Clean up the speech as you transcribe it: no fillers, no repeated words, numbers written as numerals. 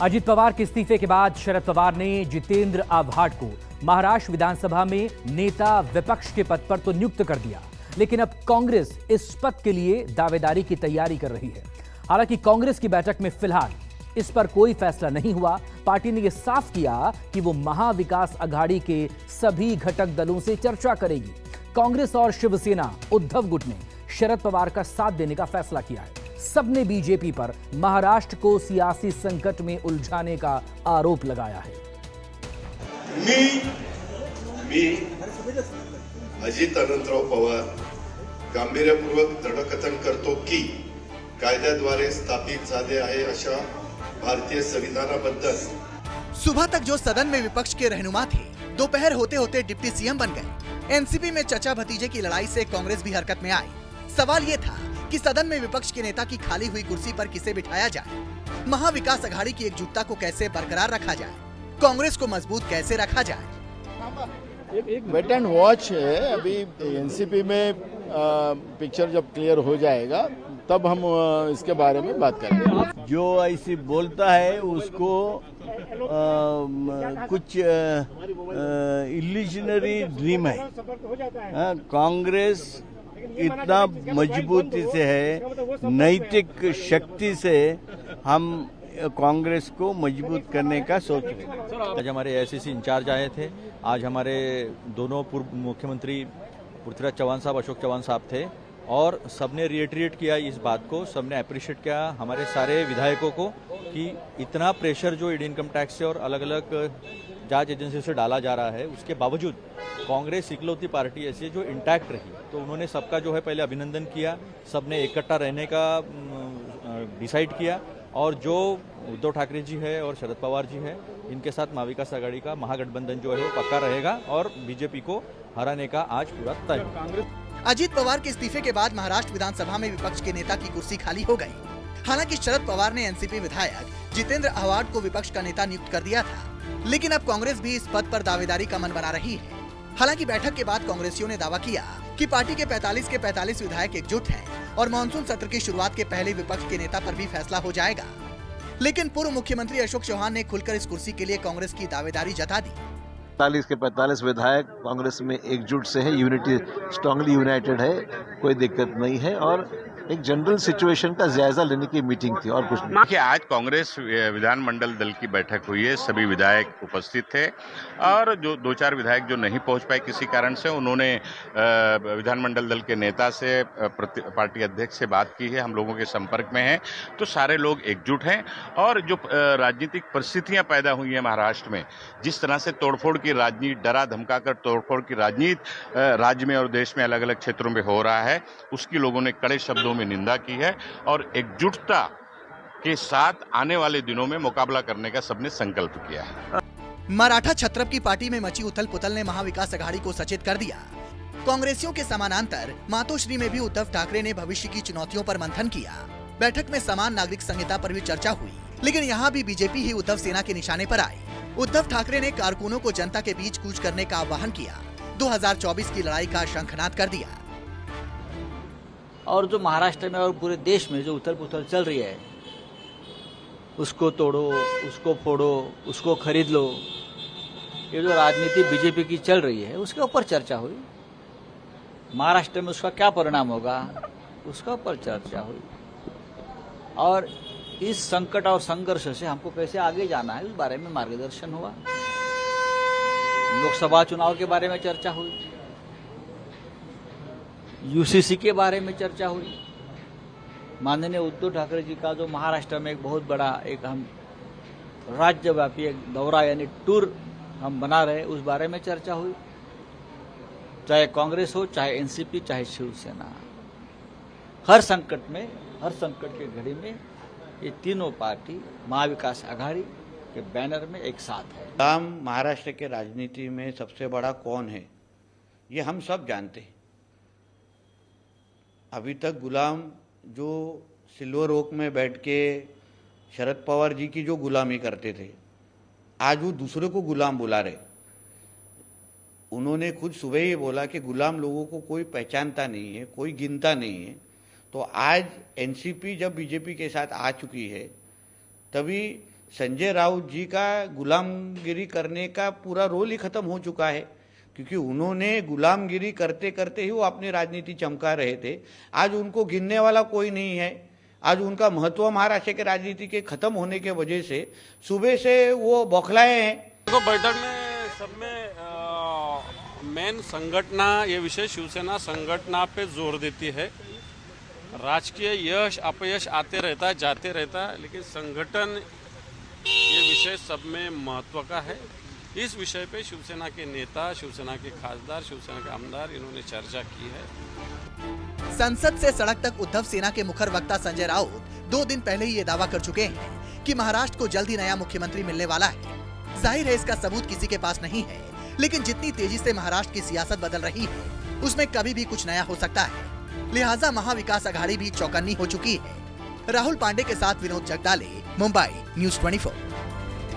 अजित पवार के इस्तीफे के बाद शरद पवार ने जितेंद्र आव्हाड को महाराष्ट्र विधानसभा में नेता विपक्ष के पद पर तो नियुक्त कर दिया, लेकिन अब कांग्रेस इस पद के लिए दावेदारी की तैयारी कर रही है। हालांकि कांग्रेस की बैठक में फिलहाल इस पर कोई फैसला नहीं हुआ। पार्टी ने यह साफ किया कि वो महाविकास अघाड़ी के सभी घटक दलों से चर्चा करेगी। कांग्रेस और शिवसेना उद्धव गुट ने शरद पवार का साथ देने का फैसला किया है। सबने बीजेपी पर महाराष्ट्र को सियासी संकट में उलझाने का आरोप लगाया है। मी अजित अनंतराव पवार गांभीर्यपूर्वक दृढकथन करतो की कायद्याद्वारे स्थापित झाले आहे अशा भारतीय संविधानाबद्दल। सुबह तक जो सदन में विपक्ष के रहनुमा थे, दोपहर होते होते डिप्टी सीएम बन गए। एनसीपी में चचा भतीजे की लड़ाई से कांग्रेस भी हरकत में आई। सवाल ये था कि सदन में विपक्ष के नेता की खाली हुई कुर्सी पर किसे बिठाया जाए, महाविकास अघाड़ी की एकजुटता को कैसे बरकरार रखा जाए, कांग्रेस को मजबूत कैसे रखा जाए। एक वेट एंड वॉच है। अभी एनसीपी में पिक्चर जब क्लियर हो जाएगा तब हम इसके बारे में बात करेंगे। जो ऐसी बोलता है उसको कुछ इल्यूजनरी ड्रीम है। कांग्रेस इतना मजबूती से है, नैतिक शक्ति से हम कांग्रेस को मजबूत करने का सोच रहे हैं। आज हमारे एआईसीसी इंचार्ज आए थे। आज हमारे दोनों पूर्व मुख्यमंत्री पृथ्वीराज चौहान साहब, अशोक चौहान साहब थे और सबने रिएटरेट किया इस बात को, सबने अप्रिशिएट किया हमारे सारे विधायकों को कि इतना प्रेशर जो इंडियन इनकम टैक्स से और अलग अलग जांच एजेंसी से डाला जा रहा है, उसके बावजूद कांग्रेस इकलौती पार्टी ऐसी है जो इंटैक्ट रही। तो उन्होंने सबका जो है पहले अभिनंदन किया, सबने इकट्ठा रहने का डिसाइड किया और जो उद्धव ठाकरे जी है और शरद पवार जी है, इनके साथ महाविकास आघाड़ी का महागठबंधन जो है वो पक्का रहेगा और बीजेपी को हराने का आज पूरा तय। अजित पवार के इस्तीफे के बाद महाराष्ट्र विधानसभा में विपक्ष के नेता की कुर्सी खाली हो गई। हालांकि शरद पवार ने एनसीपी विधायक जितेंद्र आव्हाड को विपक्ष का नेता नियुक्त कर दिया था, लेकिन अब कांग्रेस भी इस पद पर दावेदारी का मन बना रही है। हालांकि बैठक के बाद कांग्रेसियों ने दावा किया कि पार्टी के 45 के 45 विधायक एकजुट हैं और मानसून सत्र की शुरुआत के पहले विपक्ष के नेता पर भी फैसला हो जाएगा। लेकिन पूर्व मुख्यमंत्री अशोक चौहान ने खुलकर इस कुर्सी के लिए कांग्रेस की दावेदारी जता दी। 45 के 45 विधायक कांग्रेस में एकजुट से है, यूनिटी स्ट्रांगली यूनाइटेड है, कोई दिक्कत नहीं है और एक जनरल सिचुएशन का जायजा लेने की मीटिंग थी और कुछ नहीं। देखिए, आज कांग्रेस विधानमंडल दल की बैठक हुई है, सभी विधायक उपस्थित थे और जो 2-4 विधायक जो नहीं पहुंच पाए किसी कारण से, उन्होंने विधानमंडल दल के नेता से, पार्टी अध्यक्ष से बात की है, हम लोगों के संपर्क में हैं, तो सारे लोग एकजुट हैं। और जो राजनीतिक परिस्थितियां पैदा हुई हैं महाराष्ट्र में, जिस तरह से तोड़फोड़ की राजनीति, डरा धमकाकर तोड़फोड़ की राजनीति राज्य में और देश में अलग अलग क्षेत्रों में हो रहा है, उसकी लोगों ने कड़े शब्दों में निंदा की है और एकजुटता के साथ आने वाले दिनों में मुकाबला करने का सबने संकल्प किया है। मराठा छत्रप की पार्टी में मची उथल पुथल ने महाविकास अघाड़ी को सचेत कर दिया। कांग्रेसियों के समानांतर मातोश्री में भी उद्धव ठाकरे ने भविष्य की चुनौतियों पर मंथन किया। बैठक में समान नागरिक संहिता पर भी चर्चा हुई, लेकिन यहाँ भी बीजेपी ही उद्धव सेना के निशाने पर आई। उद्धव ठाकरे ने कारकुनों को जनता के बीच कूच करने का आह्वान किया, 2024 की लड़ाई का शंखनाद कर दिया। और जो महाराष्ट्र में और पूरे देश में जो उथल पुथल चल रही है, उसको तोड़ो, उसको फोड़ो, उसको खरीद लो, ये जो राजनीति बीजेपी की चल रही है उसके ऊपर चर्चा हुई। महाराष्ट्र में उसका क्या परिणाम होगा, उसका ऊपर चर्चा हुई और इस संकट और संघर्ष से हमको कैसे आगे जाना है उस बारे में मार्गदर्शन हुआ। लोकसभा चुनाव के बारे में चर्चा हुई, यूसीसी के बारे में चर्चा हुई। माननीय उद्धव ठाकरे जी का जो महाराष्ट्र में एक बहुत बड़ा एक हम राज्यव्यापी एक दौरा यानी टूर हम बना रहे, उस बारे में चर्चा हुई। चाहे कांग्रेस हो, चाहे एनसीपी, चाहे शिवसेना, हर संकट में, हर संकट की घड़ी में ये तीनों पार्टी महाविकास अघाड़ी के बैनर में एक साथ है। गुलाम महाराष्ट्र के राजनीति में सबसे बड़ा कौन है ये हम सब जानते हैं। अभी तक गुलाम जो सिल्वर ओक में बैठ के शरद पवार जी की जो गुलामी करते थे, आज वो दूसरे को गुलाम बुला रहे। उन्होंने खुद सुबह ही बोला कि गुलाम लोगों को कोई पहचानता नहीं है, कोई गिनता नहीं है। तो आज एनसीपी जब बीजेपी के साथ आ चुकी है, तभी संजय राउत जी का गुलामगिरी करने का पूरा रोल ही खत्म हो चुका है, क्योंकि उन्होंने गुलामगिरी करते करते ही वो अपनी राजनीति चमका रहे थे। आज उनको गिनने वाला कोई नहीं है। आज उनका महत्व महाराष्ट्र के राजनीति के खत्म होने के वजह से सुबह से वो बौखलाए हैं। तो बैठक में सब में मेन संगठना, ये विषय शिवसेना संगठना पे जोर देती है। राजकीय यश अपयश आते रहता है, जाते रहता है, लेकिन संगठन ये विषय सब में महत्व का है। इस विषय पे शिवसेना के नेता, शिवसेना के खासदार, शिवसेना के आमदार इन्होंने चर्चा की है। संसद से सड़क तक उद्धव सेना के मुखर वक्ता संजय राउत 2 दिन पहले ही ये दावा कर चुके हैं कि महाराष्ट्र को जल्द ही नया मुख्यमंत्री मिलने वाला है। जाहिर है इसका सबूत किसी के पास नहीं है, लेकिन जितनी तेजी से महाराष्ट्र की सियासत बदल रही है उसमें कभी भी कुछ नया हो सकता है। लिहाजा महाविकास अघाड़ी भी चौकन्नी हो चुकी है। राहुल पांडे के साथ विनोद जगदाले, मुंबई, न्यूज़ 24।